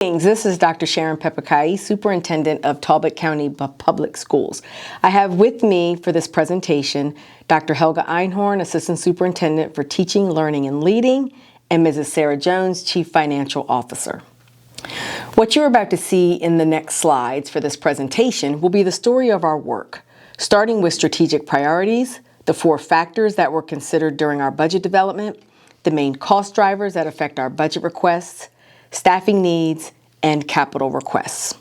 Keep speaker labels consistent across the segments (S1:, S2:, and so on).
S1: This is Dr. Sharon Pepikai, Superintendent of Talbot County Public Schools. I have with me for this presentation Dr. Helga Einhorn, Assistant Superintendent for Teaching, Learning, and Leading, and Mrs. Sarah Jones, Chief Financial Officer. What you're about to see in the next slides for this presentation will be the story of our work, starting with strategic priorities, the 4 factors that were considered during our budget development, the main cost drivers that affect our budget requests, staffing needs, and capital requests.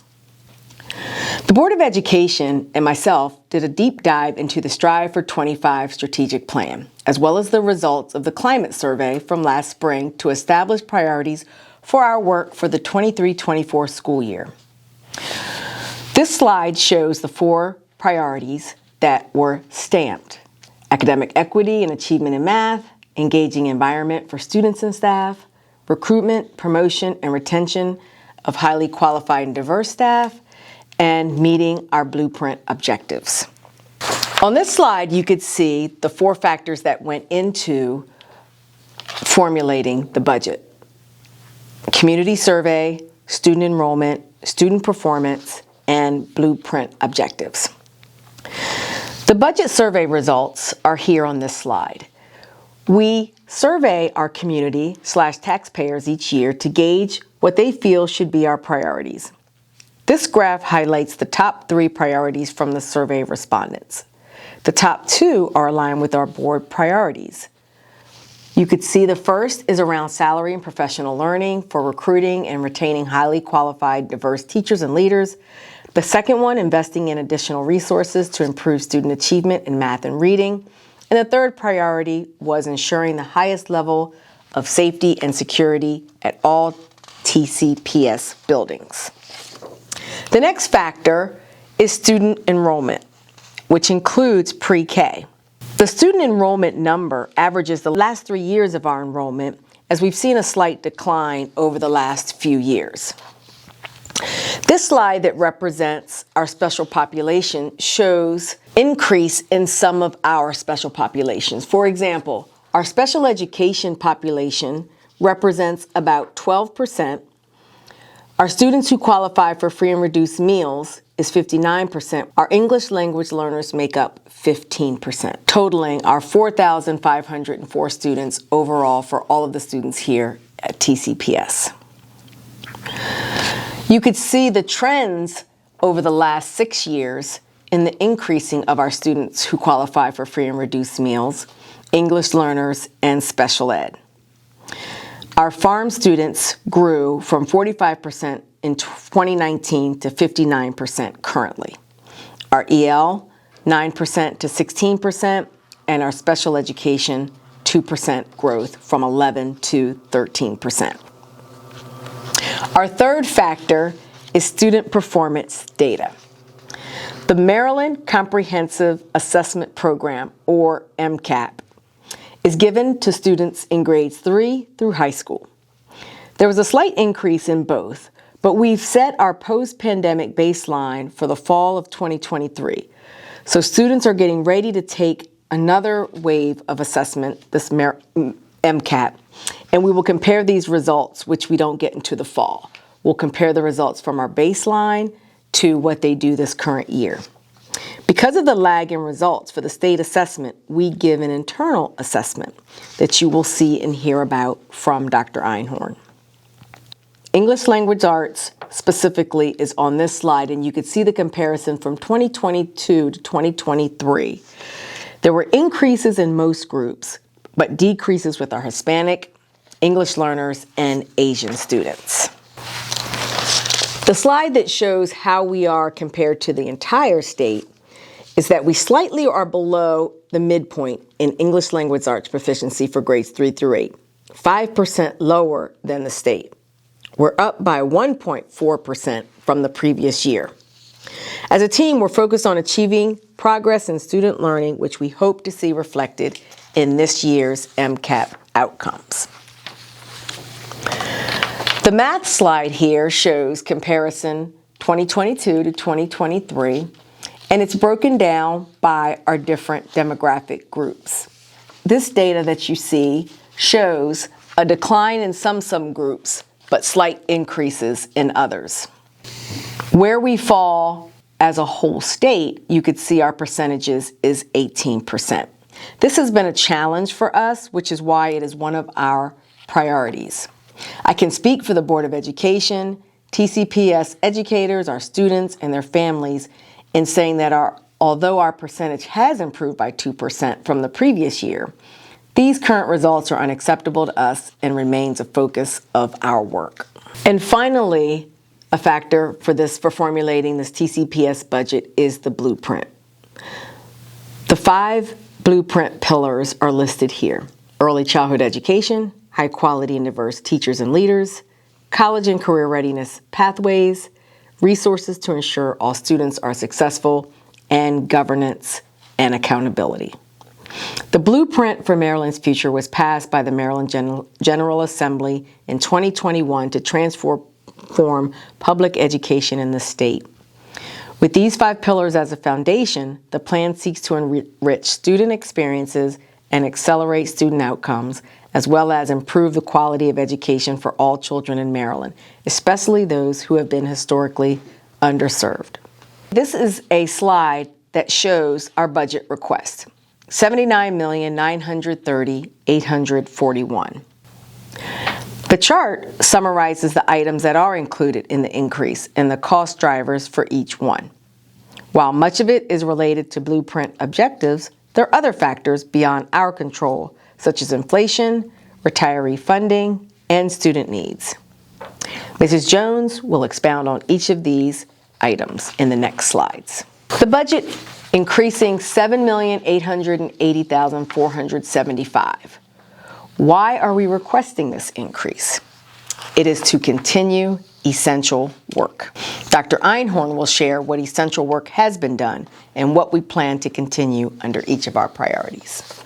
S1: The Board of Education and myself did a deep dive into the Strive for 25 strategic plan, as well as the results of the climate survey from last spring to establish priorities for our work for the 23-24 school year. This slide shows the 4 priorities that were stamped: academic equity and achievement in math, engaging environment for students and staff, recruitment, promotion, and retention of highly qualified and diverse staff, and meeting our blueprint objectives. On this slide, you could see the 4 factors that went into formulating the budget: community survey, student enrollment, student performance, and blueprint objectives. The budget survey results are here on this slide. We survey our community/taxpayers each year to gauge what they feel should be our priorities. This graph highlights the top 3 priorities from the survey respondents. The top 2 are aligned with our board priorities. You could see the first is around salary and professional learning for recruiting and retaining highly qualified, diverse teachers and leaders. The second one, investing in additional resources to improve student achievement in math and reading. And the third priority was ensuring the highest level of safety and security at all TCPS buildings. The next factor is student enrollment, which includes pre-K. The student enrollment number averages the last 3 years of our enrollment, as we've seen a slight decline over the last few years. This slide that represents our special population shows increase in some of our special populations. For example, our special education population represents about 12%. Our students who qualify for free and reduced meals is 59%. Our English language learners make up 15%, totaling our 4,504 students overall for all of the students here at TCPS. You could see the trends over the last 6 years in the increasing of our students who qualify for free and reduced meals, English learners, and special ed. Our farm students grew from 45% in 2019 to 59% currently. Our EL, 9% to 16%, and our special education, 2% growth from 11 to 13%. Our third factor is student performance data. The Maryland Comprehensive Assessment Program, or MCAP, is given to students in grades 3 through high school. There was a slight increase in both, but we've set our post-pandemic baseline for the fall of 2023. So students are getting ready to take another wave of assessment, this MCAP, and we will compare these results, which we don't get into the fall. We'll compare the results from our baseline to what they do this current year. Because of the lag in results for the state assessment, we give an internal assessment that you will see and hear about from Dr. Einhorn. English language arts specifically is on this slide, and you can see the comparison from 2022 to 2023. There were increases in most groups, but decreases with our Hispanic, English learners, and Asian students. The slide that shows how we are compared to the entire state is that we slightly are below the midpoint in English language arts proficiency for grades 3 through 8, 5% lower than the state. We're up by 1.4% from the previous year. As a team, we're focused on achieving progress in student learning, which we hope to see reflected in this year's MCAP outcomes. The math slide here shows comparison 2022 to 2023, and it's broken down by our different demographic groups. This data that you see shows a decline in some subgroups but slight increases in others. Where we fall as a whole state, you could see our percentages is 18%. This has been a challenge for us, which is why it is one of our priorities. I can speak for the Board of Education, TCPS educators, our students, and their families in saying that although our percentage has improved by 2% from the previous year, these current results are unacceptable to us and remains a focus of our work. And finally, a factor for formulating this TCPS budget is the blueprint. The 5 blueprint pillars are listed here: early childhood education, high quality and diverse teachers and leaders, college and career readiness pathways, resources to ensure all students are successful, and governance and accountability. The blueprint for Maryland's future was passed by the Maryland General Assembly in 2021 to transform public education in the state. With these 5 pillars as a foundation, the plan seeks to enrich student experiences and accelerate student outcomes, as well as improve the quality of education for all children in Maryland, especially those who have been historically underserved. This is a slide that shows our budget request: $79,930,841. The chart summarizes the items that are included in the increase and the cost drivers for each one. While much of it is related to blueprint objectives, there are other factors beyond our control, such as inflation, retiree funding, and student needs. Mrs. Jones will expound on each of these items in the next slides. The budget increasing $7,880,475. Why are we requesting this increase? It is to continue essential work. Dr. Einhorn will share what essential work has been done and what we plan to continue under each of our priorities.